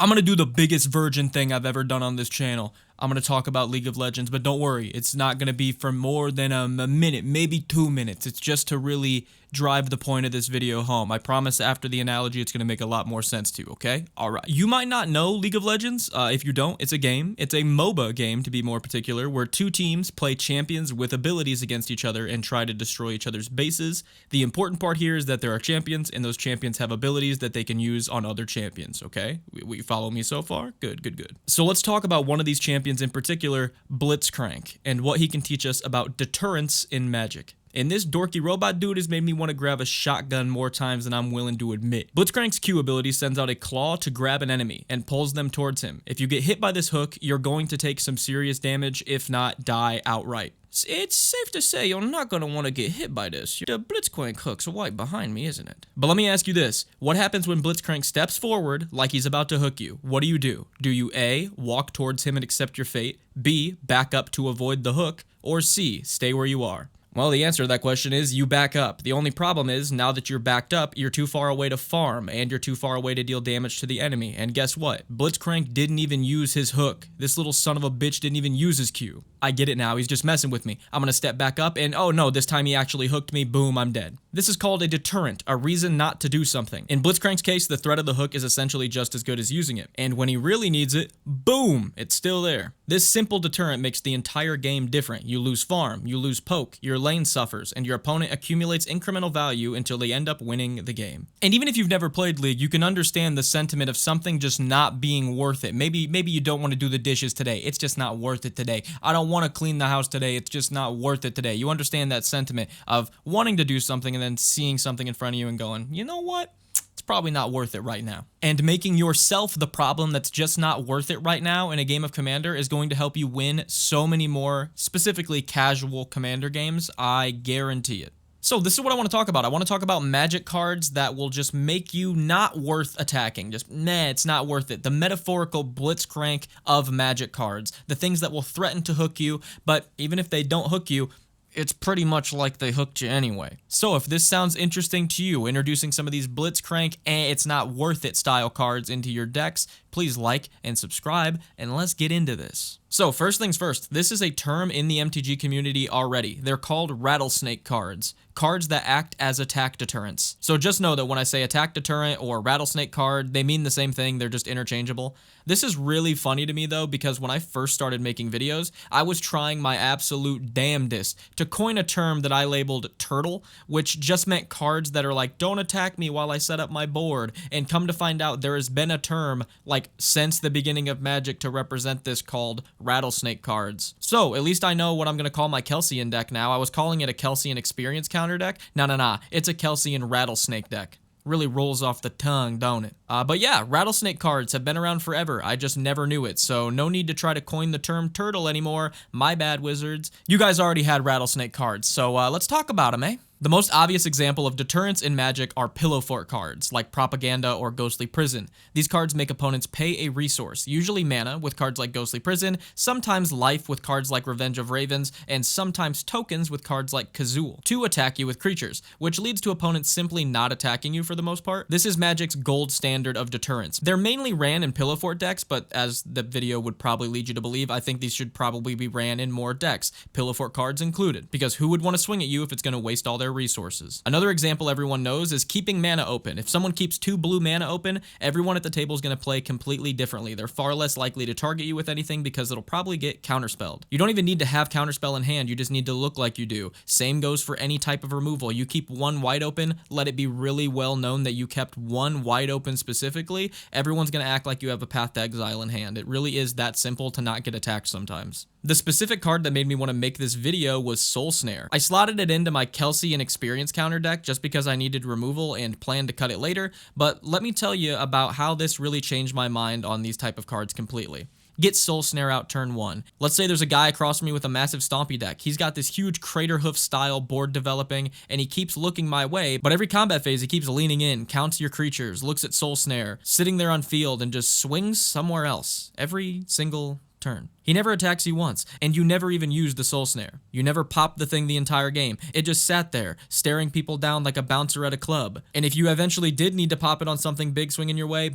I'm gonna do the biggest virgin thing I've ever done on this channel. I'm gonna talk about League of Legends, but don't worry, it's not gonna be for more than a minute, maybe 2 minutes. It's just to really drive the point of this video home. I promise after the analogy, it's gonna make a lot more sense to you, okay? Alright. You might not know League of Legends. If you don't, it's a game. It's a MOBA game, to be more particular, where two teams play champions with abilities against each other and try to destroy each other's bases. The important part here is that there are champions, and those champions have abilities that they can use on other champions, okay? We follow me so far? Good, good, good. So let's talk about one of these champions in particular, Blitzcrank, and what he can teach us about deterrence in Magic. And this dorky robot dude has made me want to grab a shotgun more times than I'm willing to admit. Blitzcrank's Q ability sends out a claw to grab an enemy and pulls them towards him. If you get hit by this hook, you're going to take some serious damage, if not die outright. It's safe to say you're not going to want to get hit by this. The Blitzcrank hook's right behind me, isn't it? But let me ask you this. What happens when Blitzcrank steps forward like he's about to hook you? What do? Do you A, walk towards him and accept your fate, B, back up to avoid the hook, or C, stay where you are? Well, the answer to that question is you back up. The only problem is, now that you're backed up, you're too far away to farm, and you're too far away to deal damage to the enemy. And guess what? Blitzcrank didn't even use his hook. This little son of a bitch didn't even use his Q. I get it now, he's just messing with me. I'm gonna step back up, and oh no, this time he actually hooked me, boom, I'm dead. This is called a deterrent, a reason not to do something. In Blitzcrank's case, the threat of the hook is essentially just as good as using it. And when he really needs it, boom, it's still there. This simple deterrent makes the entire game different. You lose farm, you lose poke, your lane suffers, and your opponent accumulates incremental value until they end up winning the game. And even if you've never played League, you can understand the sentiment of something just not being worth it. Maybe you don't want to do the dishes today. It's just not worth it today. I don't want to clean the house today. It's just not worth it today. You understand that sentiment of wanting to do something and then seeing something in front of you and going, you know what? It's probably not worth it right now. And making yourself the problem that's just not worth it right now in a game of Commander is going to help you win so many more, specifically casual Commander games. I guarantee it. So this is what I want to talk about. I want to talk about Magic cards that will just make you not worth attacking. Just, nah, it's not worth it. The metaphorical Blitzcrank of Magic cards. The things that will threaten to hook you, but even if they don't hook you, it's pretty much like they hooked you anyway. So if this sounds interesting to you, introducing some of these Blitzcrank it's not worth it style cards into your decks, please like and subscribe, and let's get into this. So first things first, this is a term in the MTG community already. They're called Rattlesnake cards. Cards that act as attack deterrents. So just know that when I say attack deterrent or Rattlesnake card, they mean the same thing, they're just interchangeable. This is really funny to me though, because when I first started making videos, I was trying my absolute damnedest to coin a term that I labeled turtle, which just meant cards that are like, don't attack me while I set up my board. And come to find out, there has been a term like since the beginning of Magic to represent this called Rattlesnake cards. So at least I know what I'm going to call my Kelsey deck now. I was calling it a Kelsey experience counter deck. Nah, it's a Kelsey Rattlesnake deck. Really rolls off the tongue, don't it? But yeah, Rattlesnake cards have been around forever. I just never knew it, so no need to try to coin the term turtle anymore. My bad, wizards. You guys already had Rattlesnake cards, so let's talk about them, eh? The most obvious example of deterrence in Magic are Pillowfort cards, like Propaganda or Ghostly Prison. These cards make opponents pay a resource, usually mana with cards like Ghostly Prison, sometimes life with cards like Revenge of Ravens, and sometimes tokens with cards like Kazul, to attack you with creatures, which leads to opponents simply not attacking you for the most part. This is Magic's gold standard of deterrence. They're mainly ran in Pillowfort decks, but as the video would probably lead you to believe, I think these should probably be ran in more decks, Pillowfort cards included, because who would want to swing at you if it's going to waste all their resources? Another example everyone knows is keeping mana open. If someone keeps 2 blue mana open, everyone at the table is going to play completely differently. They're far less likely to target you with anything because it'll probably get counterspelled. You don't even need to have counterspell in hand, you just need to look like you do. Same goes for any type of removal. You keep 1 wide open, let it be really well known that you kept 1 wide open specifically, everyone's going to act like you have a Path to Exile in hand. It really is that simple to not get attacked sometimes. The specific card that made me want to make this video was Soul Snare. I slotted it into my Kelsey experience counter deck just because I needed removal and planned to cut it later, but let me tell you about how this really changed my mind on these type of cards completely. Get Soul Snare out turn 1. Let's say there's a guy across from me with a massive Stompy deck. He's got this huge Crater Hoof style board developing, and he keeps looking my way, but every combat phase he keeps leaning in, counts your creatures, looks at Soul Snare, sitting there on field, and just swings somewhere else. Every single turn. He never attacks you once, and you never even used the Soul Snare. You never popped the thing the entire game. It just sat there, staring people down like a bouncer at a club. And if you eventually did need to pop it on something big swinging your way,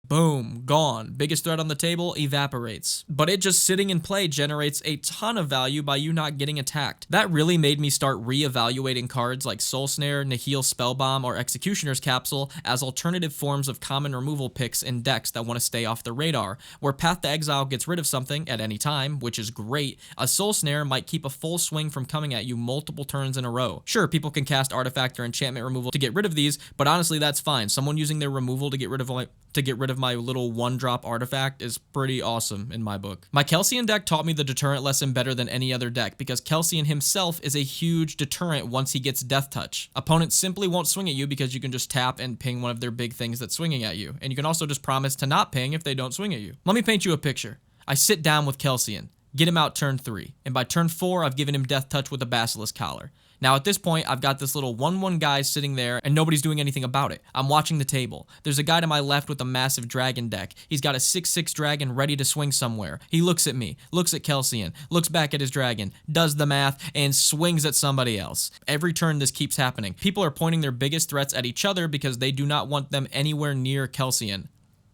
Boom, gone. Biggest threat on the table evaporates. But it just sitting in play generates a ton of value by you not getting attacked. That really made me start re-evaluating cards like Soul Snare, Nihil Spellbomb, or Executioner's Capsule as alternative forms of common removal picks in decks that want to stay off the radar. Where Path to Exile gets rid of something at any time, which is great, a Soul Snare might keep a full swing from coming at you multiple turns in a row. Sure, people can cast artifact or enchantment removal to get rid of these, but honestly that's fine. Someone using their removal to get rid of my little one-drop artifact is pretty awesome in my book. My Kelsien deck taught me the deterrent lesson better than any other deck because Kelsien himself is a huge deterrent once he gets Deathtouch. Opponents simply won't swing at you because you can just tap and ping one of their big things that's swinging at you, and you can also just promise to not ping if they don't swing at you. Let me paint you a picture. I sit down with Kelsien, get him out turn 3, and by turn 4 I've given him Deathtouch with a Basilisk Collar. Now at this point, I've got this little 1/1 guy sitting there and nobody's doing anything about it. I'm watching the table. There's a guy to my left with a massive dragon deck. He's got a 6/6 dragon ready to swing somewhere. He looks at me, looks at Kelsien, looks back at his dragon, does the math, and swings at somebody else. Every turn this keeps happening. People are pointing their biggest threats at each other because they do not want them anywhere near Kelsien.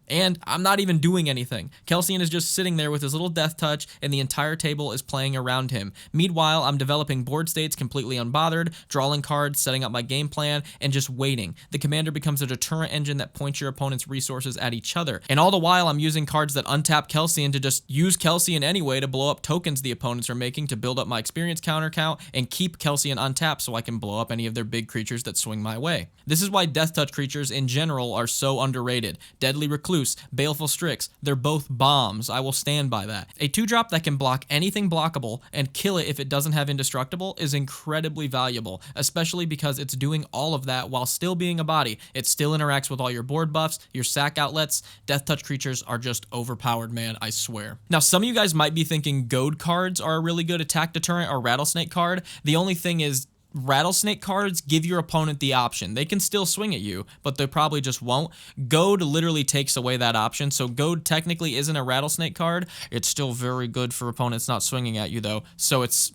And I'm not even doing anything. Kelsien is just sitting there with his little Deathtouch, and the entire table is playing around him. Meanwhile, I'm developing board states completely unbothered, drawing cards, setting up my game plan, and just waiting. The commander becomes a deterrent engine that points your opponent's resources at each other. And all the while, I'm using cards that untap Kelsien to just use Kelsien anyway to blow up tokens the opponents are making to build up my experience counter count and keep Kelsien untapped so I can blow up any of their big creatures that swing my way. This is why Deathtouch creatures in general are so underrated. Deadly Recluse, Baleful Strix, they're both bombs. I will stand by that. A 2-drop that can block anything blockable and kill it if it doesn't have Indestructible is incredibly valuable, especially because it's doing all of that while still being a body. It still interacts with all your board buffs, your sack outlets. Deathtouch creatures are just overpowered, man, I swear. Now, some of you guys might be thinking Goad cards are a really good attack deterrent or Rattlesnake card. The only thing is, Rattlesnake cards give your opponent the option. They can still swing at you, but they probably just won't. Goad literally takes away that option, so Goad technically isn't a Rattlesnake card. It's still very good for opponents not swinging at you though, so it's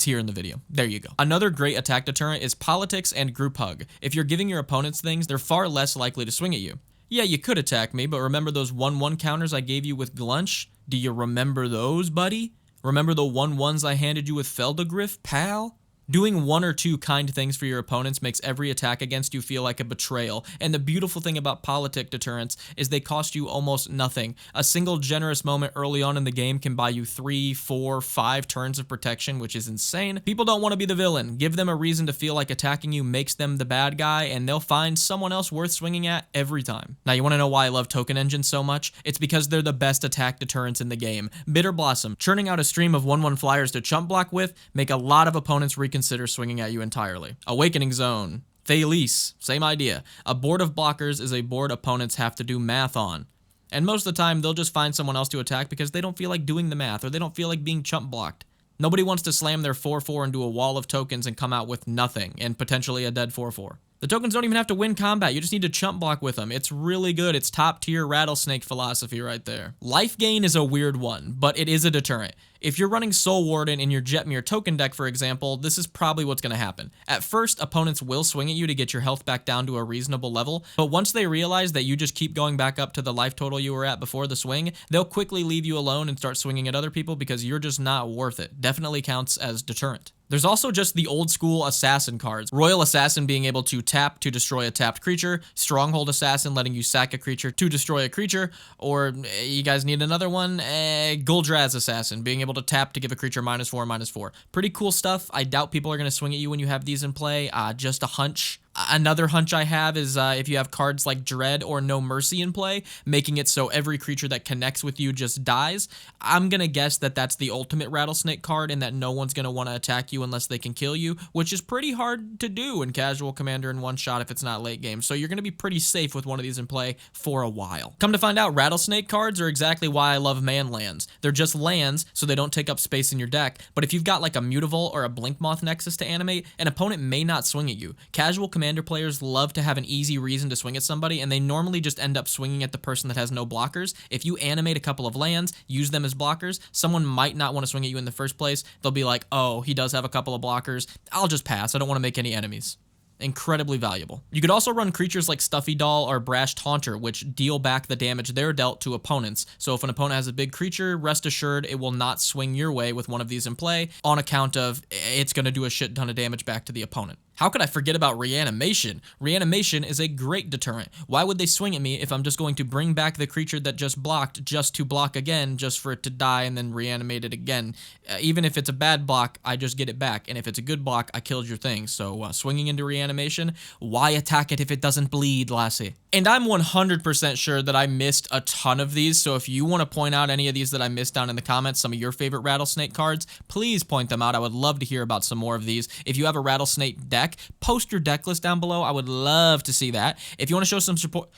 here in the video. There you go. Another great attack deterrent is Politics and Group Hug. If you're giving your opponents things, they're far less likely to swing at you. Yeah, you could attack me, but remember those 1/1 counters I gave you with Glunch? Do you remember those, buddy? Remember the 1/1s I handed you with Feldegriff, pal? Doing 1 or 2 kind things for your opponents makes every attack against you feel like a betrayal, and the beautiful thing about politic deterrents is they cost you almost nothing. A single generous moment early on in the game can buy you 3, 4, 5 turns of protection, which is insane. People don't want to be the villain. Give them a reason to feel like attacking you makes them the bad guy, and they'll find someone else worth swinging at every time. Now, you want to know why I love token engines so much? It's because they're the best attack deterrents in the game. Bitter Blossom, churning out a stream of 1/1 flyers to chump block with, make a lot of opponents reconsider swinging at you entirely. Awakening Zone, Thales, same idea. A board of blockers is a board opponents have to do math on. And most of the time, they'll just find someone else to attack because they don't feel like doing the math or they don't feel like being chump blocked. Nobody wants to slam their 4/4 into a wall of tokens and come out with nothing and potentially a dead 4/4. The tokens don't even have to win combat. You just need to chump block with them. It's really good. It's top tier Rattlesnake philosophy right there. Life gain is a weird one, but it is a deterrent. If you're running Soul Warden in your Jetmir token deck, for example, this is probably what's going to happen. At first, opponents will swing at you to get your health back down to a reasonable level, but once they realize that you just keep going back up to the life total you were at before the swing, they'll quickly leave you alone and start swinging at other people because you're just not worth it. Definitely counts as deterrent. There's also just the old school assassin cards. Royal Assassin being able to tap to destroy a tapped creature, Stronghold Assassin letting you sack a creature to destroy a creature, or you guys need another one? Goldraz Assassin being able to tap to give a creature -4/-4. Pretty cool stuff. I doubt people are going to swing at you when you have these in play. Just a hunch. Another hunch I have is if you have cards like Dread or No Mercy in play, making it so every creature that connects with you just dies. I'm going to guess that that's the ultimate Rattlesnake card and that no one's going to want to attack you unless they can kill you, which is pretty hard to do in Casual Commander in one shot if it's not late game. So you're going to be pretty safe with one of these in play for a while. Come to find out, Rattlesnake cards are exactly why I love man lands. They're just lands, so they don't take up space in your deck. But if you've got like a Mutavault or a Blinkmoth Nexus to animate, an opponent may not swing at you. Casual Commander players love to have an easy reason to swing at somebody, and they normally just end up swinging at the person that has no blockers. If you animate a couple of lands, use them as blockers, someone might not want to swing at you in the first place. They'll be like, oh, he does have a couple of blockers. I'll just pass. I don't want to make any enemies. Incredibly valuable. You could also run creatures like Stuffy Doll or Brash Taunter, which deal back the damage they're dealt to opponents. So if an opponent has a big creature, rest assured it will not swing your way with one of these in play on account of it's going to do a shit ton of damage back to the opponent. How could I forget about Reanimation? Reanimation is a great deterrent. Why would they swing at me if I'm just going to bring back the creature that just blocked just to block again, just for it to die and then reanimate it again? Even if it's a bad block, I just get it back. And if it's a good block, I killed your thing. So swinging into Reanimation, why attack it if it doesn't bleed, lassie? And I'm 100% sure that I missed a ton of these. So if you want to point out any of these that I missed down in the comments, some of your favorite Rattlesnake cards, please point them out. I would love to hear about some more of these. If you have a Rattlesnake deck, post your deck list down below. I would love to see that. If you want to show some support,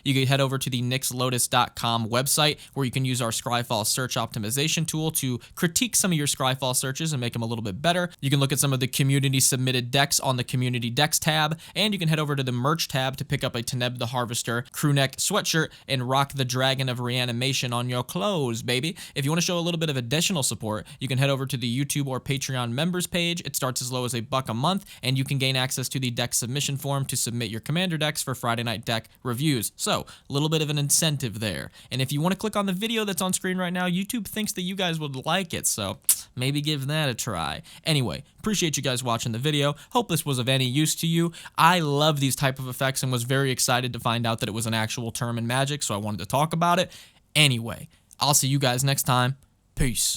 you can head over to the nixlotus.com website where you can use our Scryfall search optimization tool to critique some of your Scryfall searches and make them a little bit better. You can look at some of the community submitted decks on the community decks tab, and you can head over to the merch tab to pick up a Teneb the Harvester crewneck sweatshirt and rock the Dragon of Reanimation on your clothes, baby. If you want to show a little bit of additional support, you can head over to the YouTube or Patreon members page. It starts as low as $1 a month, and you can gain access to the deck submission form to submit your commander decks for Friday night deck reviews. So, a little bit of an incentive there. And if you want to click on the video that's on screen right now, YouTube thinks that you guys would like it, so maybe give that a try. Anyway, appreciate you guys watching the video. Hope this was of any use to you. I love these type of effects and was very excited to find out that it was an actual term in Magic, so I wanted to talk about it. Anyway, I'll see you guys next time. Peace.